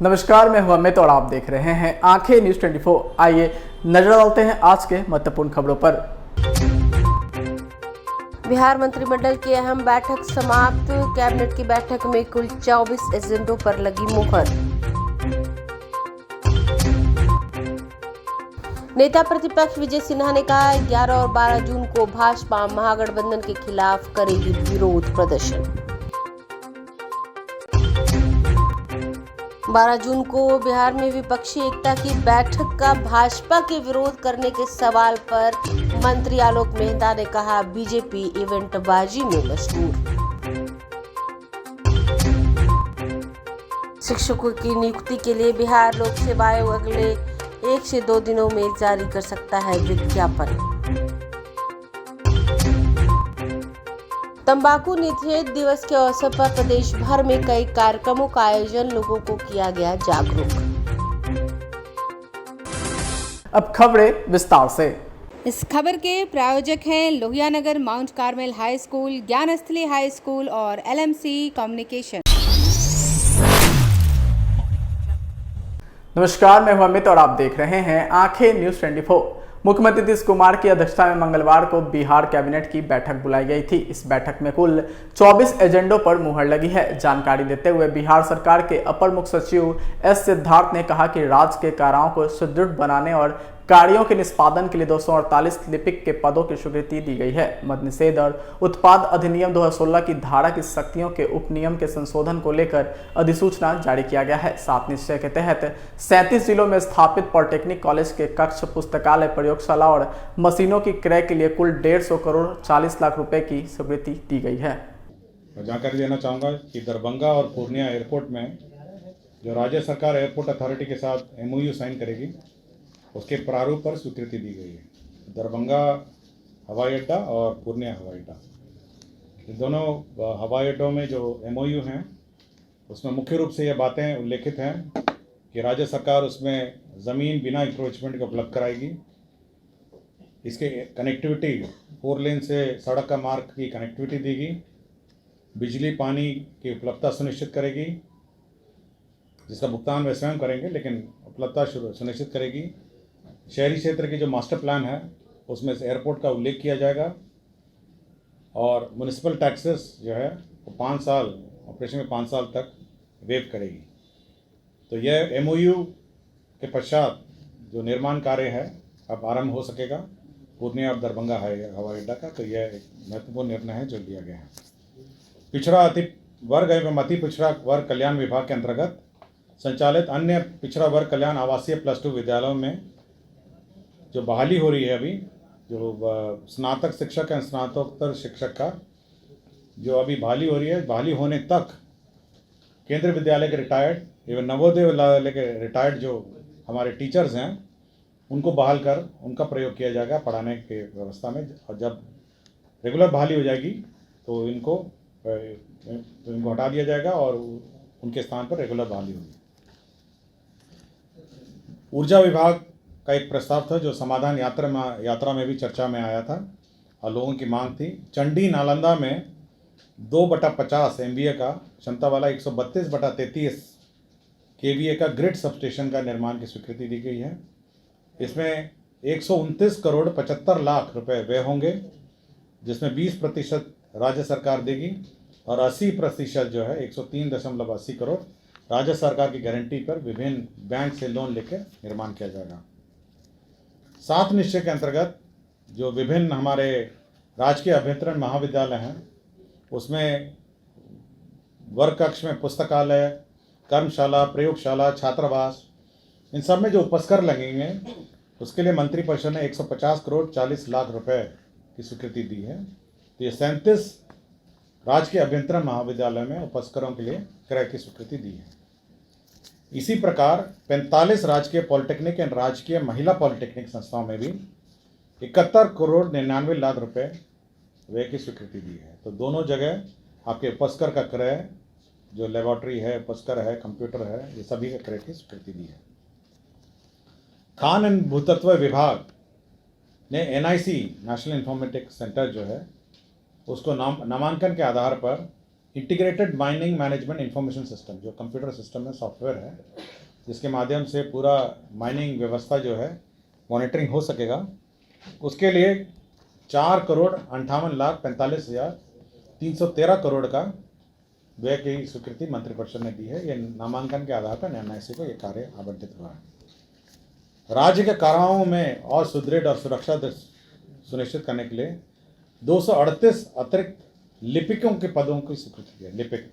नमस्कार, मैं हूं अमित और आप देख रहे हैं आंखें न्यूज 24। आइए नजर डालते हैं आज के महत्वपूर्ण खबरों पर। बिहार मंत्रिमंडल की अहम बैठक समाप्त। कैबिनेट की बैठक में कुल 24 एजेंडों पर लगी मुहर। नेता प्रतिपक्ष विजय सिन्हा ने कहा 11 और 12 जून को भाजपा महागठबंधन के खिलाफ करेगी विरोध प्रदर्शन। 12 जून को बिहार में विपक्षी एकता की बैठक का भाजपा के विरोध करने के सवाल पर मंत्री आलोक मेहता ने कहा बीजेपी इवेंटबाजी में मशहूर। शिक्षकों की नियुक्ति के लिए बिहार लोक सेवा आयोग अगले 1 से 2 दिनों में जारी कर सकता है विज्ञापन। तंबाकू निषेध दिवस के अवसर पर प्रदेश भर में कई कार्यक्रमों का आयोजन, लोगों को किया गया जागरूक। अब खबरें विस्तार से। इस खबर के प्रायोजक हैं Lohia Nagar Mount Carmel high school, Gyansthali high school और LMC कम्युनिकेशन। नमस्कार, मैं हूं अमित और आप देख रहे हैं आंखें न्यूज 24। मुख्यमंत्री नीतीश कुमार की अध्यक्षता में मंगलवार को बिहार कैबिनेट की बैठक बुलाई गई थी। इस बैठक में कुल 24 एजेंडों पर मुहर लगी है। जानकारी देते हुए बिहार सरकार के अपर मुख्य सचिव S सिद्धार्थ ने कहा कि राज्य के काराओं को सुदृढ़ बनाने और कार्यों के निष्पादन के लिए 248 लिपिक के पदों की स्वीकृति दी गई है। मद्य निषेध और उत्पाद अधिनियम 2016 की धारा की शक्तियों के उपनियम के संशोधन को लेकर अधिसूचना जारी किया गया है। 7 निश्चय के तहत 37 जिलों में स्थापित पॉलिटेक्निक कॉलेज के कक्ष, पुस्तकालय, प्रयोगशाला और मशीनों की क्रय के लिए कुल 150 करोड़ 40 लाख रुपए की स्वीकृति दी गई है। जानकारी देना चाहूँगा कि दरभंगा और पूर्णिया एयरपोर्ट में जो राज्य सरकार एयरपोर्ट अथॉरिटी के साथ MOU साइन करेगी, उसके प्रारूप पर स्वीकृति दी गई है। दरभंगा हवाई अड्डा और पूर्णिया हवाई अड्डा, इन दोनों हवाई अड्डों में जो MOU हैं उसमें मुख्य रूप से ये बातें उल्लेखित हैं कि राज्य सरकार उसमें ज़मीन बिना इंक्रोचमेंट के उपलब्ध कराएगी। इसके कनेक्टिविटी 4 लेन से सड़क का मार्ग की कनेक्टिविटी देगी। बिजली पानी की उपलब्धता सुनिश्चित करेगी, जिसका भुगतान वे स्वयं करेंगे लेकिन उपलब्धता सुनिश्चित करेगी। शहरी क्षेत्र की जो मास्टर प्लान है उसमें से एयरपोर्ट का उल्लेख किया जाएगा और म्युनिसिपल टैक्सेस जो है वो 5 साल ऑपरेशन में 5 साल तक वेव करेगी। तो यह MOU के पश्चात जो निर्माण कार्य है अब आरंभ हो सकेगा पूर्णिया और दरभंगा हवाई अड्डा का। तो यह एक महत्वपूर्ण निर्णय है जो लिया गया है। पिछड़ा अति वर्ग एवं अति पिछड़ा वर्ग कल्याण विभाग के अंतर्गत संचालित अन्य पिछड़ा वर्ग कल्याण आवासीय +2 विद्यालयों में जो बहाली हो रही है, अभी जो स्नातक शिक्षक एवं स्नातकोत्तर शिक्षक का जो अभी बहाली हो रही है, बहाली होने तक केंद्रीय विद्यालय के रिटायर्ड एवं नवोदय विद्यालय के रिटायर्ड जो हमारे टीचर्स हैं उनको बहाल कर उनका प्रयोग किया जाएगा पढ़ाने के व्यवस्था में। और जब रेगुलर बहाली हो जाएगी तो इनको हटा दिया जाएगा और उनके स्थान पर रेगुलर बहाली होगी। ऊर्जा विभाग का एक प्रस्ताव था जो समाधान यात्रा में भी चर्चा में आया था और लोगों की मांग थी। चंडी नालंदा में 2/50 MVA का क्षमता वाला 132/33 KVA का ग्रिड सबस्टेशन का निर्माण की स्वीकृति दी गई है। इसमें 129 करोड़ 75 लाख रुपए व्यय होंगे, जिसमें 20% राज्य सरकार देगी और 80% जो है 103.80 करोड़ राज्य सरकार की गारंटी पर विभिन्न बैंक से लोन लेकर निर्माण किया जाएगा। 7 निश्चय के अंतर्गत जो विभिन्न हमारे राजकीय अभियंत्रण महाविद्यालय हैं उसमें वर्ग कक्ष में पुस्तकालय, कर्मशाला, प्रयोगशाला, छात्रावास, इन सब में जो उपस्कर लगेंगे उसके लिए मंत्रिपरिषद ने 150 करोड़ 40 लाख रुपए की स्वीकृति दी है। तो ये 37 राजकीय अभियंत्रण महाविद्यालय में उपस्करों के लिए क्रय की स्वीकृति दी है। इसी प्रकार 45 राजकीय पॉलिटेक्निक एवं राजकीय महिला पॉलिटेक्निक संस्थाओं में भी 71 करोड़ 99 लाख रुपए व्यय की स्वीकृति दी है। तो दोनों जगह आपके उपस्कर का क्रय, जो लेबोरेटरी है, उपस्कर है, कंप्यूटर है, ये सभी का क्रय की स्वीकृति दी है। खान एवं भूतत्व विभाग ने NIC नेशनल इंफॉर्मेटिक्स सेंटर जो है उसको नामांकन के आधार पर integrated mining management information system, जो कंप्यूटर सिस्टम है, सॉफ्टवेयर है, जिसके माध्यम से पूरा माइनिंग व्यवस्था जो है मॉनिटरिंग हो सकेगा, उसके लिए 4,58,45,313 करोड़ का व्यय की स्वीकृति मंत्रिपरिषद ने दी है। ये नामांकन के आधार पर न्यायसी को ये कार्य आवंटित हुआ है। राज्य के काराओं में और सुदृढ़ और सुरक्षा सुनिश्चित करने के लिए 238 अतिरिक्त लिपिकों के पदों की स्वीकृति दी है। लिपिक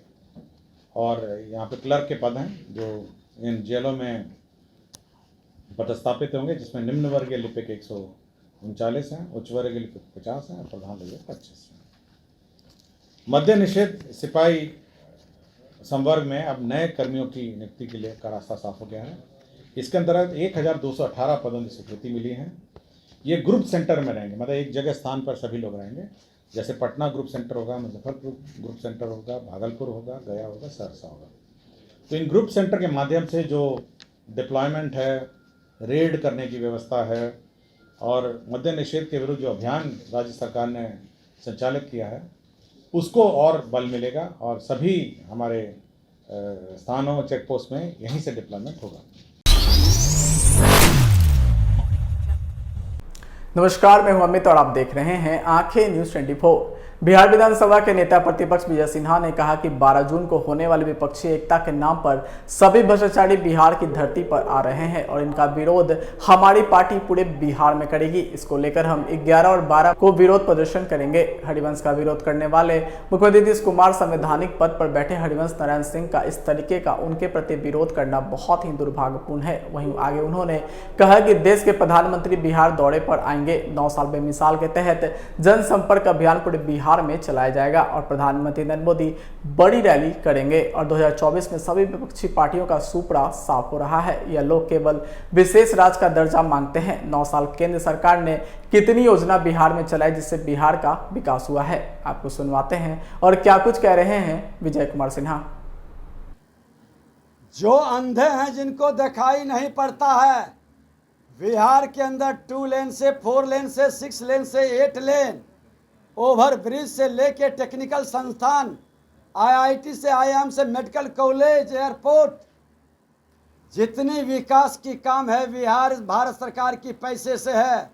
और यहाँ पे क्लर्क के पद हैं जो इन जेलों में पदस्थापित होंगे, जिसमें निम्न वर्गीय लिपिक 139 हैं, उच्च वर्गीय लिपिक 50 हैं और प्रधान लिपिक 25 हैं। मद्य निषेध सिपाही संवर्ग में अब नए कर्मियों की नियुक्ति के लिए का रास्ता साफ हो गया है। इसके अंतर्गत 1218 पदों की स्वीकृति मिली है। ये ग्रुप सेंटर में रहेंगे, मतलब एक जगह स्थान पर सभी लोग रहेंगे। जैसे पटना ग्रुप सेंटर होगा, मुजफ्फरपुर ग्रुप सेंटर होगा, भागलपुर होगा, गया होगा, सहरसा होगा। तो इन ग्रुप सेंटर के माध्यम से जो डिप्लॉयमेंट है, रेड करने की व्यवस्था है और मद्य निषेध के विरुद्ध जो अभियान राज्य सरकार ने संचालित किया है, उसको और बल मिलेगा और सभी हमारे स्थानों, चेक पोस्ट में यहीं से डिप्लॉयमेंट होगा। नमस्कार, मैं हूं अमित और आप देख रहे हैं आंखें न्यूज 24। बिहार विधानसभा के नेता प्रतिपक्ष विजय सिन्हा ने कहा कि 12 जून को होने वाली विपक्षी एकता के नाम पर सभी भ्रष्टाचारी बिहार की धरती पर आ रहे हैं और इनका विरोध हमारी पार्टी पूरे बिहार में करेगी। इसको लेकर हम 11 और 12 को विरोध प्रदर्शन करेंगे। हरिवंश का विरोध करने वाले मुख्यमंत्री नीतीश कुमार संवैधानिक पद पर बैठे हरिवंश नारायण सिंह का इस तरीके का उनके प्रति विरोध करना बहुत ही दुर्भाग्यपूर्ण है। वहीं आगे उन्होंने कहा कि देश के प्रधानमंत्री बिहार दौरे पर आएंगे। 9 साल बेमिसाल के तहत जनसंपर्क अभियान पूरे बिहार में चलाया जाएगा और प्रधानमंत्री नरेंद्र मोदी बड़ी रैली करेंगे और 2024 में सभी विपक्षी पार्टियों का सुपड़ा साफ हो रहा है। यह लोग केवल विशेष राज्य का दर्जा मांगते हैं। 9 साल केंद्र सरकार ने कितनी योजना बिहार में चलाई जिससे बिहार का विकास हुआ है, आपको सुनवाते हैं और क्या कुछ कह रहे हैं विजय कुमार सिन्हा। जो अंधे हैं, जिनको दिखाई नहीं पड़ता है, बिहार के अंदर 2 लेन से 4 लेन से 6 लेन से 8 लेन, ओवर ब्रिज से लेके टेक्निकल संस्थान, IIT से IIM से मेडिकल कॉलेज, एयरपोर्ट, जितनी विकास की काम है बिहार भारत सरकार की पैसे से है।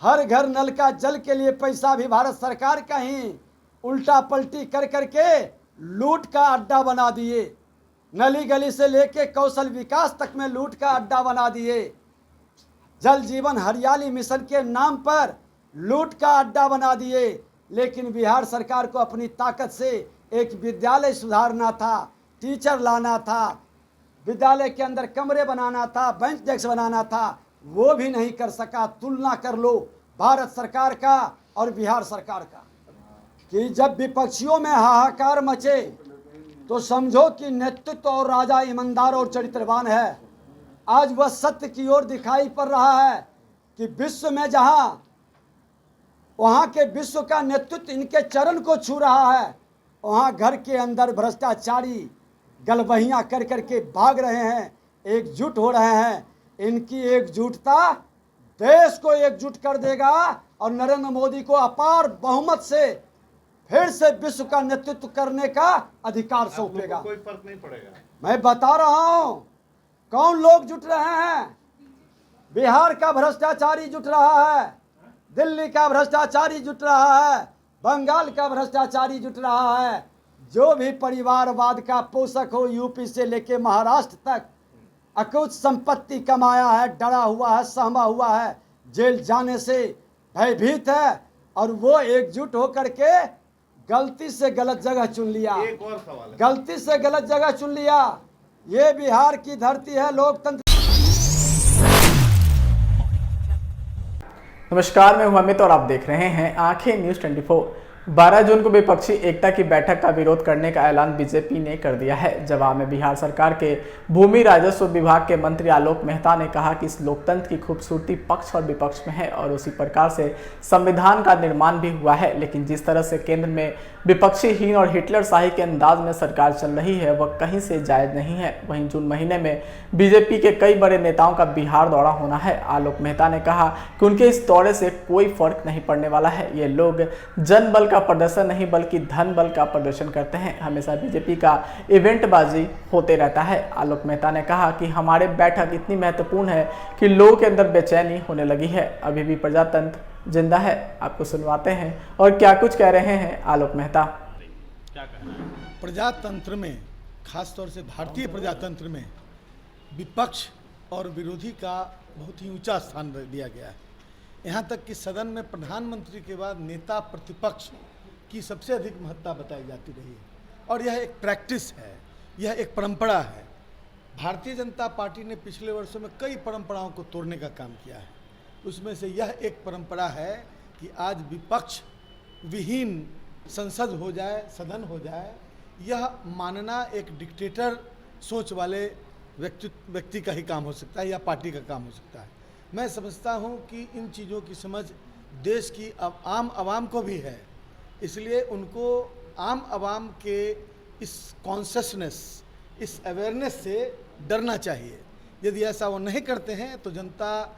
हर घर नल का जल के लिए पैसा भी भारत सरकार का ही उल्टा पलटी कर करके लूट का अड्डा बना दिए। नली गली से लेके कौशल विकास तक में लूट का अड्डा बना दिए। जल जीवन हरियाली मिशन के नाम पर लूट का अड्डा बना दिए। लेकिन बिहार सरकार को अपनी ताकत से एक विद्यालय सुधारना था, टीचर लाना था, विद्यालय के अंदर कमरे बनाना था, बेंच डेस्क बनाना था, वो भी नहीं कर सका। तुलना कर लो भारत सरकार का और बिहार सरकार का कि जब विपक्षियों में हाहाकार मचे तो समझो कि नेतृत्व और राजा ईमानदार और चरित्रवान है। आज वह सत्य की ओर दिखाई पड़ रहा है कि विश्व में जहां वहां के विश्व का नेतृत्व इनके चरण को छू रहा है, वहां घर के अंदर भ्रष्टाचारी गलबहियां कर करके भाग रहे हैं, एकजुट हो रहे हैं। इनकी एकजुटता देश को एकजुट कर देगा और नरेंद्र मोदी को अपार बहुमत से फिर से विश्व का नेतृत्व करने का अधिकार सौंपेगा। कोई फर्क नहीं पड़ेगा। मैं बता रहा हूं कौन लोग जुट रहे हैं। बिहार का भ्रष्टाचारी जुट रहा है, दिल्ली का भ्रष्टाचारी जुट रहा है, बंगाल का भ्रष्टाचारी जुट रहा है। जो भी परिवारवाद का पोषक हो, यूपी से लेके महाराष्ट्र तक अकुत संपत्ति कमाया है, डरा हुआ है, सहमा हुआ है, जेल जाने से भयभीत है और वो एकजुट होकर के गलती से गलत जगह चुन लिया। एक और सवाल है। गलती से गलत जगह चुन लिया। ये बिहार की धरती है, लोकतंत्र। नमस्कार, मैं हूं अमित और आप देख रहे हैं आंखें न्यूज 24। 12 जून को विपक्षी एकता की बैठक का विरोध करने का ऐलान बीजेपी ने कर दिया है। जवाब में बिहार सरकार के भूमि राजस्व विभाग के मंत्री आलोक मेहता ने कहा कि इस लोकतंत्र की खूबसूरती पक्ष और विपक्ष में है और उसी प्रकार से संविधान का निर्माण भी हुआ है। लेकिन जिस तरह से केंद्र में विपक्षी हीन और हिटलर शाही के अंदाज में सरकार चल रही है वह कहीं से जायज नहीं है। वहीं जून महीने में बीजेपी के कई बड़े नेताओं का बिहार दौरा होना है। आलोक मेहता ने कहा कि उनके इस दौरे दौरे से कोई फर्क नहीं पड़ने वाला है। ये लोग जन बल का प्रदर्शन नहीं बल्कि धन बल का प्रदर्शन करते हैं। हमेशा बीजेपी का इवेंटबाजी होते रहता है। आलोक मेहता ने कहा कि हमारे बैठक इतनी महत्वपूर्ण है कि लोगों के अंदर बेचैनी होने लगी है। अभी भी प्रजातंत्र जिंदा है। आपको सुनवाते हैं और क्या कुछ कह रहे हैं आलोक मेहता। प्रजातंत्र में, खास तौर से भारतीय प्रजातंत्र में विपक्ष और विरोधी का बहुत ही ऊंचा स्थान दिया गया है। यहाँ तक कि सदन में प्रधानमंत्री के बाद नेता प्रतिपक्ष की सबसे अधिक महत्ता बताई जाती रही है और यह एक प्रैक्टिस है, यह एक परंपरा है। भारतीय जनता पार्टी ने पिछले वर्षों में कई परंपराओं को तोड़ने का काम किया है। उसमें से यह एक परंपरा है कि आज विपक्ष विहीन संसद हो जाए, सदन हो जाए, यह मानना एक डिक्टेटर सोच वाले व्यक्ति का ही काम हो सकता है या पार्टी का काम हो सकता है। मैं समझता हूं कि इन चीज़ों की समझ देश की आम आवाम को भी है, इसलिए उनको आम आवाम के इस कॉन्शसनेस, इस अवेयरनेस से डरना चाहिए। यदि ऐसा वो नहीं करते हैं तो जनता,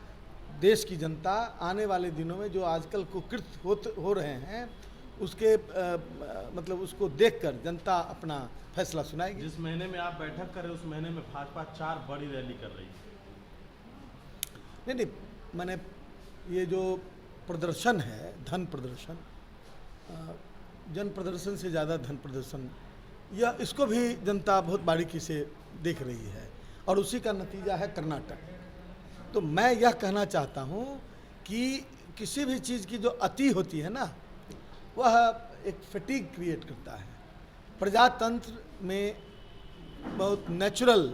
देश की जनता आने वाले दिनों में जो आजकल कुकृत हो रहे हैं उसके मतलब उसको देखकर जनता अपना फैसला सुनाएगी। जिस महीने में आप बैठक कर रहे उस महीने में भाजपा 4 बड़ी रैली कर रही है। नहीं, मैंने ये जो प्रदर्शन है, धन प्रदर्शन, जन प्रदर्शन से ज़्यादा धन प्रदर्शन, यह इसको भी जनता बहुत बारीकी से देख रही है और उसी का नतीजा है कर्नाटक। तो मैं यह कहना चाहता हूँ कि किसी भी चीज़ की जो अति होती है ना, वह एक फटीग क्रिएट करता है। प्रजातंत्र में बहुत नेचुरल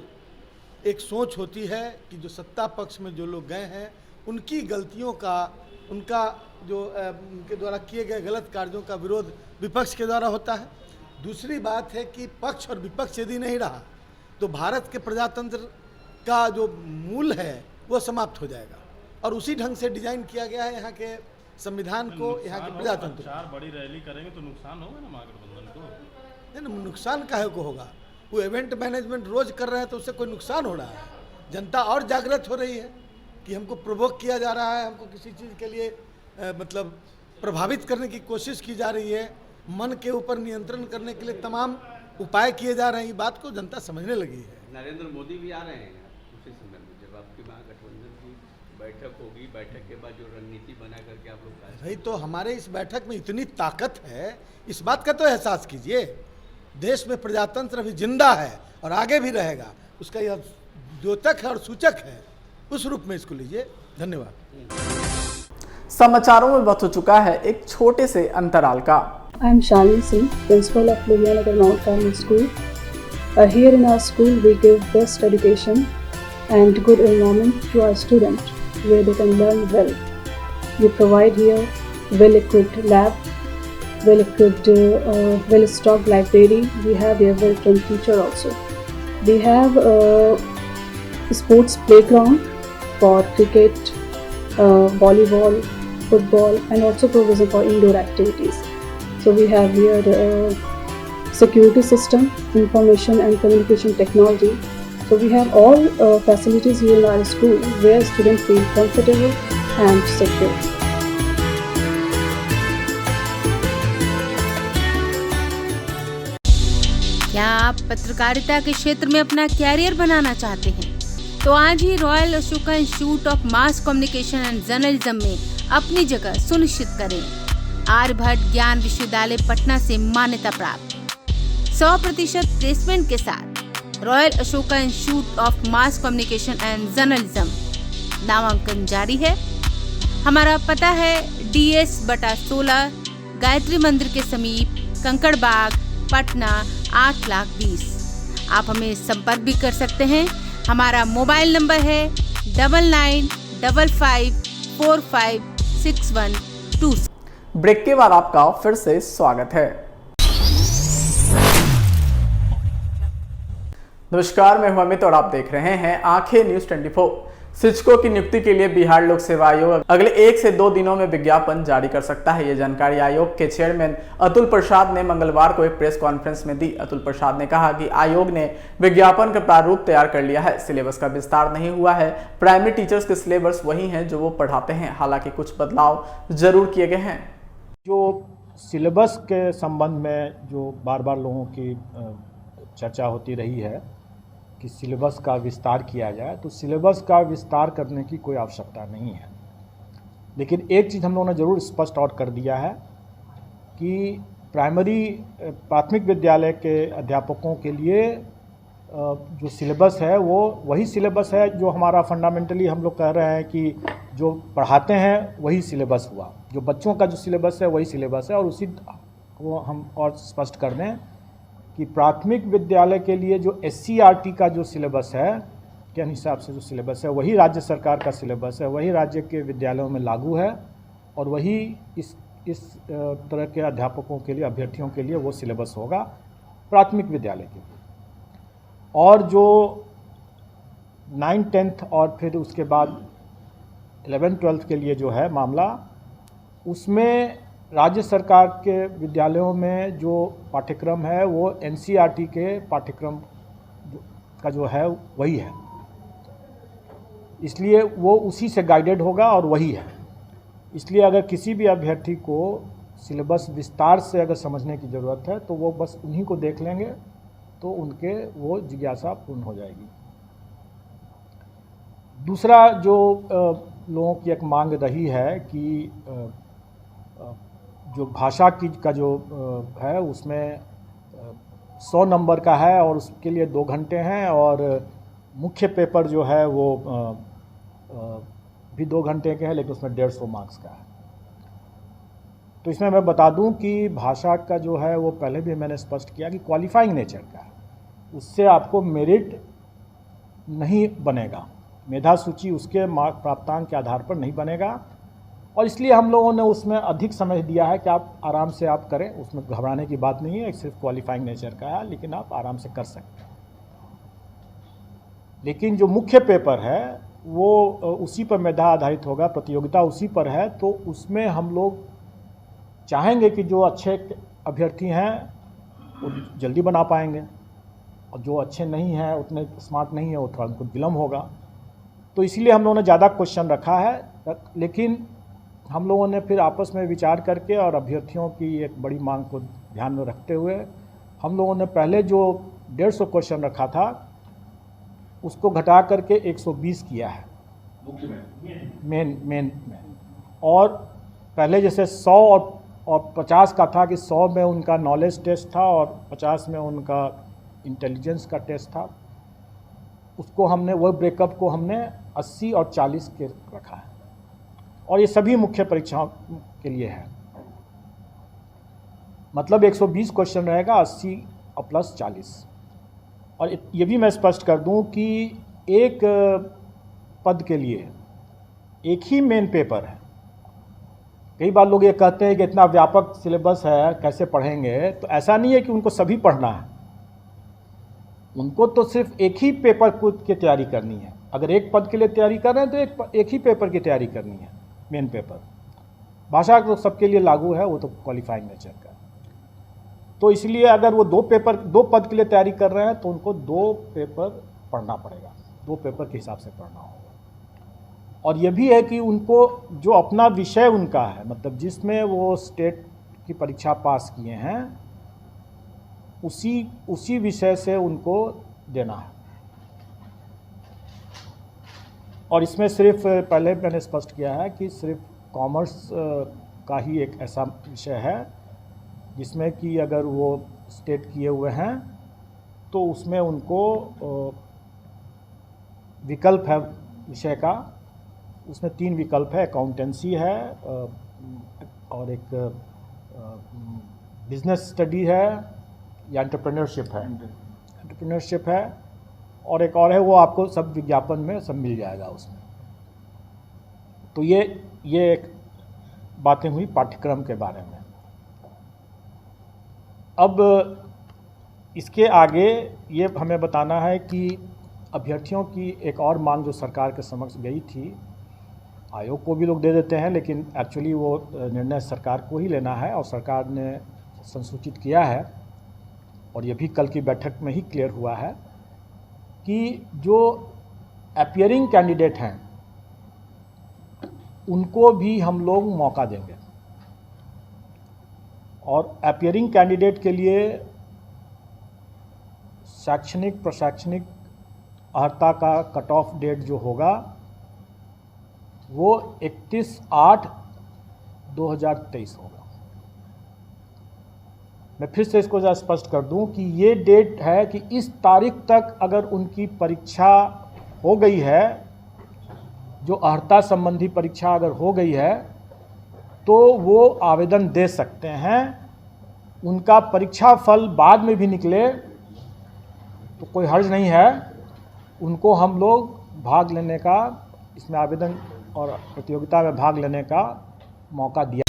एक सोच होती है कि जो सत्ता पक्ष में जो लोग गए हैं उनकी गलतियों का, उनका जो उनके द्वारा किए गए गलत कार्यों का विरोध विपक्ष के द्वारा होता है। दूसरी बात है कि पक्ष और विपक्ष यदि नहीं रहा तो भारत के प्रजातंत्र का जो मूल है वो समाप्त हो जाएगा और उसी ढंग से डिजाइन किया गया है यहाँ के संविधान को, यहाँ के प्रजातंत्र। 4 बड़ी रैली करेंगे तो नुकसान होगा ना महागठबंधन को? नहीं, नुकसान काहे को होगा? वो इवेंट मैनेजमेंट रोज कर रहे हैं तो उससे कोई नुकसान हो रहा है? जनता और जागृत हो रही है कि हमको प्रोवोक किया जा रहा है, हमको किसी चीज़ के लिए मतलब प्रभावित करने की कोशिश की जा रही है, मन के ऊपर नियंत्रण करने के लिए तमाम उपाय किए जा रहे हैं। ये बात को जनता समझने लगी है। नरेंद्र मोदी भी आ रहे हैं उसी समय में, जब आपकी महागठबंधन की बैठक होगी, बैठक के बाद जो रणनीति बना करके आप लोग भाई, तो हमारे इस बैठक में इतनी ताकत है, इस बात का तो एहसास कीजिए। देश में प्रजातंत्र अभी जिंदा है और आगे भी रहेगा, उसका यह द्योतक है और सूचक है। उस रूप में इसको लीजिए। धन्यवाद। समाचारों में वक्त हो चुका है एक छोटे से अंतराल का। I am Shalini Singh, principal of Lohiyanagar Mount Carmel School. Here in our school, we give best education and good environment to our students, where they can learn well. We provide here well-equipped lab, well-equipped, well-stocked library. We have here well-trained teacher also. We have a sports playground for cricket, volleyball, football, and also provision for indoor activities. So we have here security system, information and communication technology. So we have all facilities here in our school where students feel comfortable and secure. क्या आप पत्रकारिता के क्षेत्र में अपना career बनाना चाहते हैं? तो आज ही royal Ashoka institute of mass communication and journalism में अपनी जगह सुनिश्चित करें। आर्यभट्ट ज्ञान विश्वविद्यालय पटना से मान्यता प्राप्त 100% प्लेसमेंट के साथ royal Ashoka institute of mass communication and journalism नामांकन जारी है। हमारा पता है DS/16 गायत्री मंदिर के समीप, कंकड़बाग, पटना 8,20,000। आप हमें संपर्क भी कर सकते हैं। हमारा मोबाइल नंबर है 9955456126। ब्रेक के बाद आपका फिर से स्वागत है। नमस्कार, मैं हूं अमित और आप देख रहे हैं आंखें न्यूज 24। शिक्षकों की नियुक्ति के लिए बिहार लोक सेवा आयोग अगले 1 से 2 दिनों में विज्ञापन जारी कर सकता है। ये जानकारी आयोग के चेयरमैन अतुल प्रसाद ने मंगलवार को एक प्रेस कॉन्फ्रेंस में दी। अतुल प्रसाद ने कहा कि आयोग ने विज्ञापन का प्रारूप तैयार कर लिया है। सिलेबस का विस्तार नहीं हुआ है। प्राइमरी टीचर्स के सिलेबस वही हैं जो वो पढ़ाते हैं, हालांकि कुछ बदलाव जरूर किए गए हैं। जो सिलेबस के संबंध में जो बार बार लोगों की चर्चा होती रही है कि सिलेबस का विस्तार किया जाए, तो सिलेबस का विस्तार करने की कोई आवश्यकता नहीं है। लेकिन एक चीज़ हम लोगों ने ज़रूर स्पष्ट और कर दिया है कि प्राथमिक विद्यालय के अध्यापकों के लिए जो सिलेबस है वो वही सिलेबस है जो हमारा फंडामेंटली हम लोग कह रहे हैं कि जो पढ़ाते हैं वही सिलेबस हुआ। जो बच्चों का जो सिलेबस है वही सिलेबस है। और उसी को हम और स्पष्ट कर दें कि प्राथमिक विद्यालय के लिए जो SCERT का जो सिलेबस है के हिसाब से जो सिलेबस है वही राज्य सरकार का सिलेबस है, वही राज्य के विद्यालयों में लागू है और वही इस तरह के अध्यापकों के लिए, अभ्यर्थियों के लिए वो सिलेबस होगा प्राथमिक विद्यालय के लिए। और जो 9th 10th और फिर उसके बाद 11th 12th के लिए जो है मामला, उसमें राज्य सरकार के विद्यालयों में जो पाठ्यक्रम है वो NCERT के पाठ्यक्रम का जो है वही है, इसलिए वो उसी से गाइडेड होगा और वही है। इसलिए अगर किसी भी अभ्यर्थी को सिलेबस विस्तार से अगर समझने की ज़रूरत है तो वो बस उन्हीं को देख लेंगे तो उनके वो जिज्ञासा पूर्ण हो जाएगी। दूसरा जो लोगों की एक मांग रही है कि जो भाषा का जो है उसमें 100 नंबर का है और उसके लिए 2 घंटे हैं और मुख्य पेपर जो है वो भी 2 घंटे के हैं, लेकिन उसमें 150 मार्क्स का है। तो इसमें मैं बता दूं कि भाषा का जो है वो पहले भी मैंने स्पष्ट किया कि क्वालिफाइंग नेचर का है, उससे आपको मेरिट नहीं बनेगा, मेधा सूची उसके मार्क प्राप्तांक के आधार पर नहीं बनेगा। और इसलिए हम लोगों ने उसमें अधिक समय दिया है कि आप आराम से आप करें, उसमें घबराने की बात नहीं है, सिर्फ क्वालिफाइंग नेचर का है, लेकिन आप आराम से कर सकते हैं। लेकिन जो मुख्य पेपर है वो उसी पर मेधा आधारित होगा, प्रतियोगिता उसी पर है, तो उसमें हम लोग चाहेंगे कि जो अच्छे अभ्यर्थी हैं वो जल्दी बना पाएंगे और जो अच्छे नहीं हैं, उतने स्मार्ट नहीं है, वो थोड़ा उनको विलम्ब होगा। तो इसलिए हम लोगों ने ज़्यादा क्वेश्चन रखा है। लेकिन हम लोगों ने फिर आपस में विचार करके और अभ्यर्थियों की एक बड़ी मांग को ध्यान में रखते हुए हम लोगों ने पहले जो 150 क्वेश्चन रखा था उसको घटा करके 120 किया है मेन में। और पहले जैसे 100 और 50 का था कि 100 में उनका नॉलेज टेस्ट था और 50 में उनका इंटेलिजेंस का टेस्ट था, उसको हमने वो ब्रेकअप को हमने 80 और 40 के रखा है। और ये सभी मुख्य परीक्षाओं के लिए है, मतलब 120 क्वेश्चन रहेगा, 80 और प्लस 40। और ये भी मैं स्पष्ट कर दूं कि एक पद के लिए एक ही मेन पेपर है। कई बार लोग ये कहते हैं कि इतना व्यापक सिलेबस है कैसे पढ़ेंगे, तो ऐसा नहीं है कि उनको सभी पढ़ना है, उनको तो सिर्फ एक ही पेपर की तैयारी करनी है। अगर एक पद के लिए तैयारी कर रहे हैं तो एक ही पेपर की तैयारी करनी है, मेन पेपर। भाषा तो सबके लिए लागू है, वो तो क्वालिफाइंग नेचर का। तो इसलिए अगर वो 2 पद के लिए तैयारी कर रहे हैं तो उनको 2 पेपर पढ़ना पड़ेगा, 2 पेपर के हिसाब से पढ़ना होगा। और ये भी है कि उनको जो अपना विषय उनका है, मतलब जिसमें वो स्टेट की परीक्षा पास किए हैं, उसी विषय से उनको देना है। और इसमें सिर्फ पहले मैंने स्पष्ट किया है कि सिर्फ कॉमर्स का ही एक ऐसा विषय है जिसमें कि अगर वो स्टेट किए हुए हैं तो उसमें उनको विकल्प है विषय का, उसमें 3 विकल्प है, अकाउंटेंसी है और एक बिजनेस स्टडी है या एंटरप्रेन्योरशिप है और एक और है, वो आपको सब विज्ञापन में सब मिल जाएगा उसमें। तो ये एक बातें हुई पाठ्यक्रम के बारे में। अब इसके आगे ये हमें बताना है कि अभ्यर्थियों की एक और मांग जो सरकार के समक्ष गई थी, आयोग को भी लोग दे देते हैं, लेकिन एक्चुअली वो निर्णय सरकार को ही लेना है और सरकार ने संसूचित किया है और ये भी कल की बैठक में ही क्लियर हुआ है कि जो अपीयरिंग कैंडिडेट हैं उनको भी हम लोग मौका देंगे और अपीयरिंग कैंडिडेट के लिए शैक्षणिक प्रशैक्षणिक अर्हता का कट ऑफ डेट जो होगा वो 31/8/2023 होगा। मैं फिर से इसको स्पष्ट कर दूं कि ये डेट है कि इस तारीख तक अगर उनकी परीक्षा हो गई है, जो अर्हता संबंधी परीक्षा अगर हो गई है, तो वो आवेदन दे सकते हैं। उनका परीक्षा फल बाद में भी निकले तो कोई हर्ज नहीं है, उनको हम लोग भाग लेने का, इसमें आवेदन और प्रतियोगिता में भाग लेने का मौका दिया।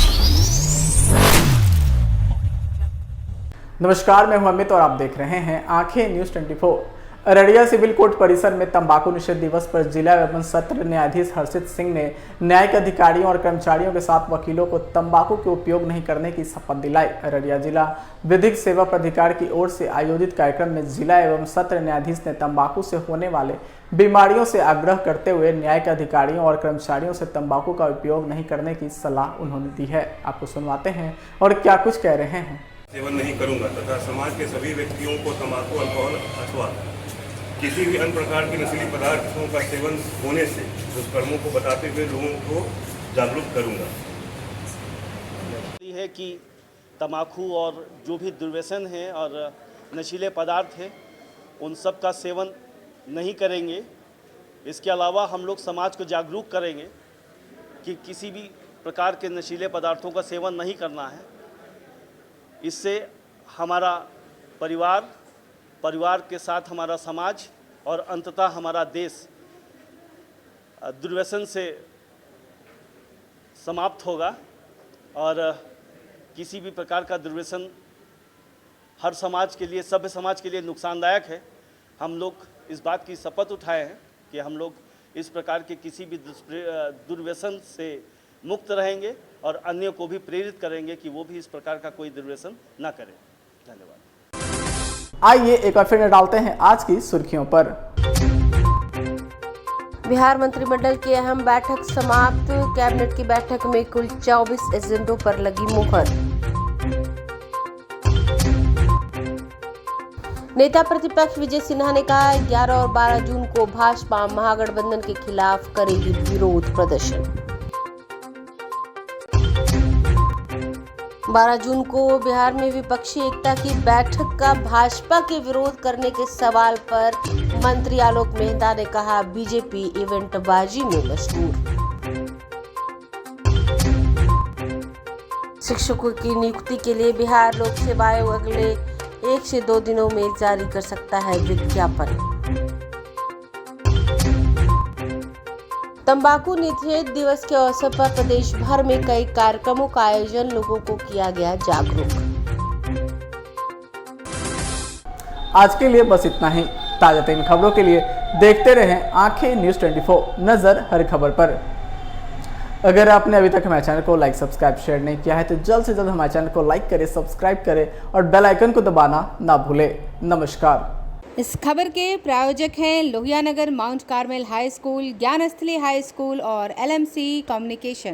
नमस्कार, मैं हूं अमित और आप देख रहे हैं आंखें न्यूज़ 24। अररिया सिविल कोर्ट परिसर में तंबाकू निषेध दिवस पर जिला एवं सत्र न्यायाधीश हर्षित सिंह ने न्यायिक अधिकारियों और कर्मचारियों के साथ वकीलों को तंबाकू के उपयोग नहीं करने की शपथ दिलाई। अररिया जिला विधिक सेवा प्राधिकार की ओर से आयोजित कार्यक्रम में जिला एवं सत्र न्यायाधीश ने तंबाकू से होने वाले बीमारियों से आग्रह करते हुए न्यायिक अधिकारियों और कर्मचारियों से तंबाकू का उपयोग नहीं करने की सलाह उन्होंने दी है। आपको सुनवाते हैं और क्या कुछ कह रहे हैं। सेवन नहीं करूंगा तथा समाज के सभी व्यक्तियों को तंबाकू, अल्कोहल अथवा किसी भी अन्य प्रकार के नशीली पदार्थों का सेवन होने से दुष्कर्मों को बताते हुए लोगों को जागरूक करूंगा। है कि तंबाकू और जो भी दुर्व्यसन है और नशीले पदार्थ है उन सब का सेवन नहीं करेंगे। इसके अलावा हम लोग समाज को जागरूक करेंगे कि किसी भी प्रकार के नशीले पदार्थों का सेवन नहीं करना है। इससे हमारा परिवार के साथ हमारा समाज और अंततः हमारा देश दुर्व्यसन से समाप्त होगा और किसी भी प्रकार का दुर्व्यसन हर समाज के लिए, सभ्य समाज के लिए नुकसानदायक है। हम लोग इस बात की शपथ उठाए हैं कि हम लोग इस प्रकार के किसी भी दुर्व्यसन से मुक्त रहेंगे और अन्य को भी प्रेरित करेंगे कि वो भी इस प्रकार का कोई दुर्व्यसन ना करें। धन्यवाद। आइए एक बार फिर डालते हैं आज की सुर्खियों पर। बिहार मंत्रिमंडल की अहम बैठक समाप्त। कैबिनेट की बैठक में कुल 24 एजेंडों पर लगी मुहर। नेता प्रतिपक्ष विजय सिन्हा ने कहा 11 और 12 जून को भाजपा महागठबंधन के खिलाफ करेगी विरोध प्रदर्शन। 12 जून को बिहार में विपक्षी एकता की बैठक का भाजपा के विरोध करने के सवाल पर मंत्री आलोक मेहता ने कहा बीजेपी इवेंटबाजी में मशहूर। शिक्षकों की नियुक्ति के लिए बिहार लोक सेवा आयोग अगले 1 से 2 दिनों में जारी कर सकता है विज्ञापन। तंबाकू निषेध दिवस के अवसर पर प्रदेश भर में कई कार्यक्रमों का आयोजन, लोगों को किया गया जागरूक। आज के लिए बस इतना ही। ताजा तरीन खबरों के लिए देखते रहें आंखें न्यूज़ 24, नजर हर खबर पर। अगर आपने अभी तक हमारे चैनल को लाइक, सब्सक्राइब, शेयर नहीं किया है तो जल्द से जल्द हमारे चैनल को लाइक करें, सब्सक्राइब करें और बेल आइकन को दबाना ना भूलें। नमस्कार। इस खबर के प्रायोजक हैं Lohia Nagar Mount Carmel high school, Gyansthali high school और LMC कम्युनिकेशन।